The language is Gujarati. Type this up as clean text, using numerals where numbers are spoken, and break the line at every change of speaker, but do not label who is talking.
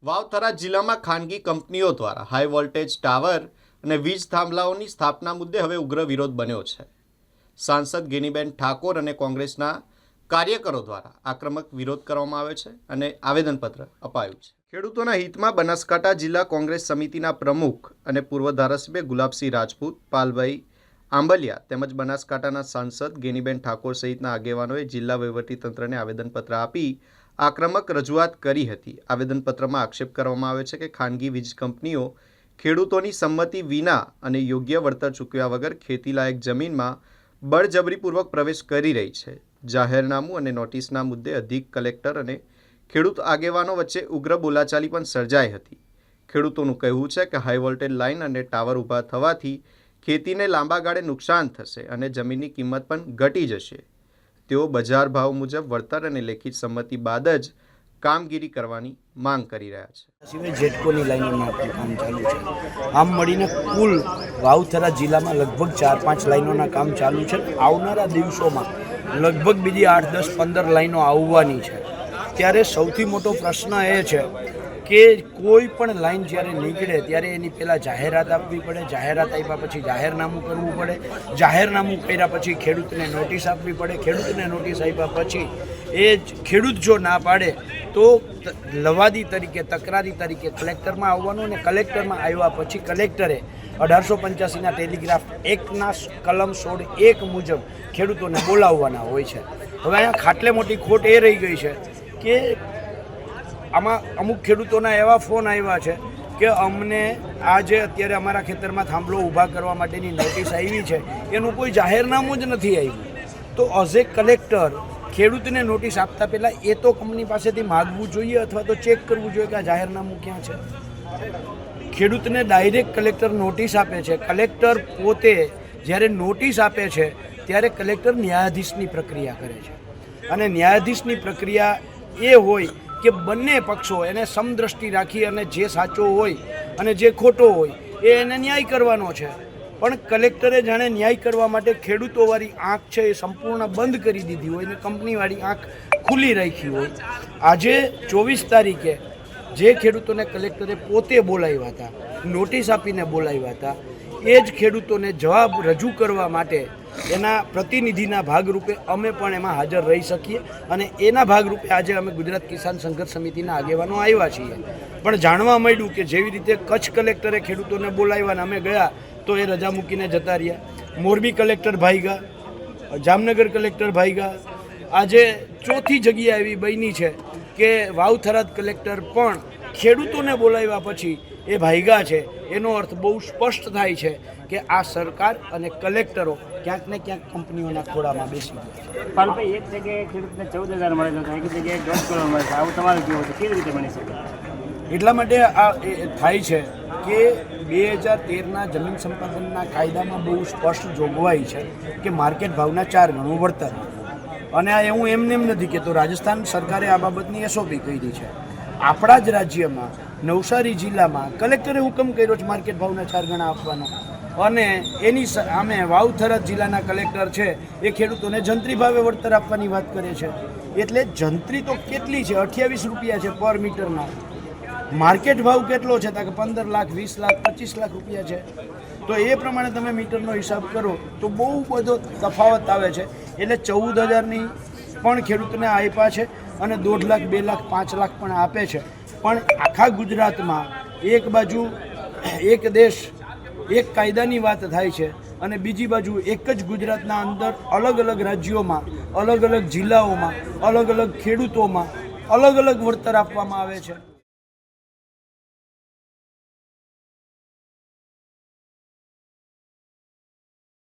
વાવથરા જિલ્લામાં ખાનગી કંપનીઓ દ્વારા હાઈ વોલ્ટેજ ટાવર અને વીજ થાંભલાઓની સ્થાપના મુદ્દે હવે ઉગ્ર વિરોધ બન્યો છે. સાંસદ ગેનીબેન ઠાકોર અને કોંગ્રેસના કાર્યકરો દ્વારા આક્રમક વિરોધ કરવામાં આવ્યો છે અને આવેદનપત્ર અપાયું છે. ખેડૂતોના હિતમાં બનાસકાંઠા જિલ્લા કોંગ્રેસ સમિતિના પ્રમુખ અને પૂર્વ ધારાસભ્ય ગુલાબસિંહ રાજપૂત, પાલભાઈ આંબલિયા તેમજ બનાસકાંઠાના સાંસદ ગેનીબેન ઠાકોર સહિતના આગેવાનોએ જિલ્લા વહીવટીતંત્રને આવેદનપત્ર આપી આક્રમક રજૂઆત કરી હતી. આવેદનપત્રમાં આક્ષેપ કરવામાં આવ્યો છે કે ખાનગી વીજ કંપનીઓ ખેડૂતોની સંમતિ વિના અને યોગ્ય વળતર ચૂકવ્યા વગર ખેતીલાયક જમીનમાં બળજબરીપૂર્વક પ્રવેશ કરી રહી છે. જાહેરનામું અને નોટિસના મુદ્દે અધિક કલેક્ટર અને ખેડૂત આગેવાનો વચ્ચે ઉગ્ર બોલાચાલી પણ સર્જાઈ હતી. ખેડૂતોનું કહેવું છે કે હાઈ વોલ્ટેજ લાઇન અને ટાવર ઊભા થવાથી ખેતીને લાંબા ગાળે નુકસાન થશે અને જમીનની કિંમત પણ ઘટી જશે. તેઓ બજાર ભાવ મુજબ વળતર અને લેખિત સંમતિ બાદ જ કામગીરી કરવાની માંગ કરી રહ્યા છે.
સિવાય જેટકોની લાઈનોમાં કામ ચાલુ છે. આમ મળીને કુલ વાવથરા જિલ્લામાં લગભગ 4-5 લાઈનોના કામ ચાલુ છે. આવનારા દિવસોમાં લગભગ બીજી 8, 10, 15 લાઈનો આવવાની છે. ત્યારે સૌથી મોટો પ્રશ્ન એ છે કે કોઈ પણ લાઈન જ્યારે નીકળે ત્યારે એની પહેલાં જાહેરાત આપવી પડે. જાહેરાત આપ્યા પછી જાહેરનામું કરવું પડે. જાહેરનામું કર્યા પછી ખેડૂતને નોટિસ આપવી પડે. ખેડૂતને નોટિસ આપ્યા પછી એ ખેડૂત જો ના પાડે તો લવાદી તરીકે, તકરારી તરીકે કલેક્ટરમાં આવવાનું, અને કલેક્ટરમાં આવ્યા પછી કલેક્ટરે 1885ના ટેલિગ્રાફ એક્ટના કલમ 16(1) મુજબ ખેડૂતોને બોલાવવાના હોય છે. હવે અહીંયા ખાટલે મોટી ખોટ એ રહી ગઈ છે કે આમાં અમુક ખેડૂતોના એવા ફોન આવ્યા છે કે અમને આજે અત્યારે અમારા ખેતરમાં થાંભલો ઊભા કરવા માટેની નોટિસ આવી છે, એનું કોઈ જાહેરનામું જ નથી આવ્યું. તો એઝ એ કલેક્ટર ખેડૂતને નોટિસ આપતા પહેલાં એ તો કંપની પાસેથી માગવું જોઈએ અથવા તો ચેક કરવું જોઈએ કે આ જાહેરનામું ક્યાં છે. ખેડૂતને ડાયરેક્ટ કલેક્ટર નોટિસ આપે છે. કલેક્ટર પોતે જ્યારે નોટિસ આપે છે ત્યારે કલેક્ટર ન્યાયાધીશની પ્રક્રિયા કરે છે, અને ન્યાયાધીશની પ્રક્રિયા એ હોય કે બંને પક્ષો એને સમદ્રષ્ટિ રાખી અને જે સાચો હોય અને જે ખોટો હોય એને ન્યાય કરવાનો છે. પણ કલેક્ટરે જાણે ન્યાય કરવા માટે ખેડૂતોવાળી આંખ છે એ સંપૂર્ણ બંધ કરી દીધી હોય ને કંપનીવાળી આંખ ખુલ્લી રાખી હોય. આજે 24 તારીખે જે ખેડૂતોને કલેક્ટરે પોતે બોલાવ્યા હતા, નોટિસ આપીને બોલાવ્યા હતા, એ જ ખેડૂતોને જવાબ રજૂ કરવા માટે એના પ્રતિનિધિના ભાગરૂપે અમે પણ એમાં હાજર રહી શકીએ, અને એના ભાગરૂપે આજે અમે ગુજરાત કિસાન સંઘર્ષ સમિતિના આગેવાનો આવ્યા છીએ. પણ જાણવા મળ્યું કે જેવી રીતે કચ્છ કલેક્ટરે ખેડૂતોને બોલાવ્યા અને અમે ગયા તો એ રજા મૂકીને જતા રહ્યા. મોરબી કલેક્ટર ભાગ્યા, જામનગર કલેક્ટર ભાગ્યા. આજે ચોથી જગ્યા એવી બની છે કે વાવથરાદ કલેક્ટર પણ ખેડૂતોને બોલાવ્યા પછી એ ભાગ્યા છે. એનો અર્થ બહુ સ્પષ્ટ થાય છે કે આ સરકાર અને કલેક્ટરો ક્યાંક ને ક્યાંક કંપનીઓના ખોળામાં બેસી ગયા છે.
પાલભાઈ, એક જગ્યાએ ખેડૂતને 14,000 મળે છે, એક જગ્યાએ 1.5 કરોડ મળે છે. આવું તમારું કેવું છે, કેવી રીતે બની શકે?
એટલા માટે આ થાય છે કે 2013ના જમીન સંપાદનના કાયદામાં બહુ સ્પષ્ટ જોગવાઈ છે કે માર્કેટ ભાવના 4 ગણું વળતર. અને આ હું એમને એમ નથી કહેતો, રાજસ્થાન સરકારે આ બાબતની SOP કરી છે. આપણા જ રાજ્યમાં નવસારી જિલ્લામાં કલેક્ટરે હુકમ કર્યો છે માર્કેટ ભાવના 4 ગણા આપવાનો, અને એની સામે વાવથરા જિલ્લાના કલેક્ટર છે એ ખેડૂતોને જંત્રી ભાવે વળતર આપવાની વાત કરે છે. એટલે જંત્રી તો કેટલી છે? 28 રૂપિયા છે પર મીટરના. માર્કેટ ભાવ કેટલો છે? કે 15 લાખ, 20 લાખ, 25 લાખ રૂપિયા છે. તો એ પ્રમાણે તમે મીટરનો હિસાબ કરો તો બહુ બધો તફાવત આવે છે. એટલે 14,000ની પણ ખેડૂતને આપ્યા છે, અને 1.5 લાખ, 2 લાખ, 5 લાખ પણ આપે છે. પણ આખા ગુજરાતમાં એક બાજુ એક દેશ એક કાયદાની વાત થાય છે, અને બીજી બાજુ એક જ ગુજરાતના અંદર અલગ અલગ રાજ્યોમાં, અલગ અલગ જિલ્લાઓમાં, અલગ અલગ ખેડૂતોમાં અલગ અલગ વળતર આપવામાં આવે છે.